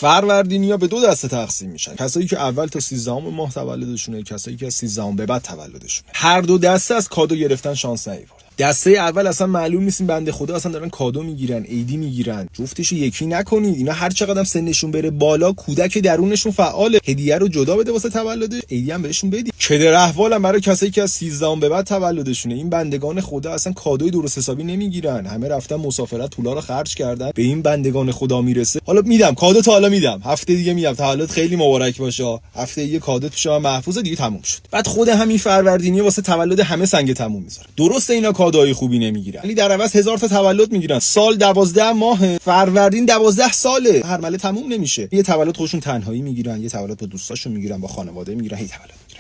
فروردینی‌ها به دو دسته تقسیم میشن. کسایی که اول تا 13 ماه تولدشونه، کسایی که از 13 به بعد تولدشونه. هر دو دسته از کادو گرفتن شانس نیاوردن. دسته اول اصلا معلوم نیست، بنده خدا اصلا دارن کادو میگیرن، عیدی میگیرن. جفتشو یکی نکنید. اینا هر چقدرم سنشون بره بالا، کودک درونشون فعاله. هدیه رو جدا بده واسه تولد، عیدی هم بهشون بدید. کدر احوالم برای کسایی که از 13 به بعد تولدشونه. این بندگان خدا اصلا کادوی درست حسابی نمیگیرن. همه رفتن مسافرت، پولا رو خرج کردن. به این بندگان خدا میرسه. حالا میدم کادو، تا حالا میدم، هفته دیگه میدم، تولد خیلی مبارک باشه. هفته دیگه کادو پیش من محفوظه دیگه، تموم شد. بعد خود همین فروردینی واسه تولد همه سنگ تموم میذاره. درسته اینا کادوی خوبی نمیگیرن، ولی در عوض 1000 تا تولد میگیرن. سال 12 ماه، فروردین 12 ساله، هر مله تموم نمیشه. یه تولد خودشون تنهایی میگیرن، یه تولد با دوستاشون میگیرن، با خانواده میگیرن، هی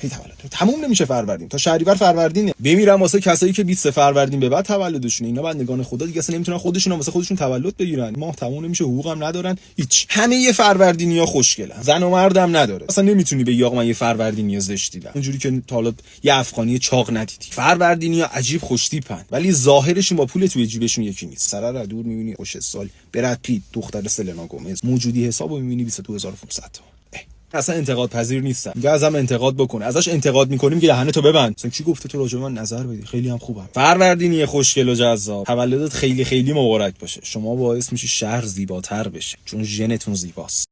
تولد تموم نمیشه. فروردین تا شهریور فروردینه. بمیرن واسه کسایی که 20 فروردین به بعد تولدشونه. اینا بندگان خدا دیگه اصلا نمیتونن خودشون واسه خودشون تولد بگیرن. ماه تموم نمیشه، حقوق هم ندارن، هیچ. همه یه فروردینیا خوشگلن، زن و مردم نداره. اصلا نمیتونی بگی آقا من یه فروردینیا زشت دیدم، اونجوری که تا حالا یه افغانی چاق ندیدی. فروردینیا عجیب خوش تیپن، ولی ظاهرشون با پول توی جیبشون یکی نیست. سر را دور میبینی خوش سال براد پیت، دختر سلنا گومز، موجودی حسابو میبینی 22500 تا. اصلا انتقاد پذیر نیستم. میگه ازم انتقاد بکن، ازش انتقاد میکنیم که دهنتو ببند. مثلا کی گفته تو راجع به من نظر بدی؟ خیلی هم خوبم. فروردینی خوشگل و جذاب. تولدت خیلی خیلی مبارک باشه. شما باعث میشی شهر زیباتر بشه، چون ژنتون زیباست.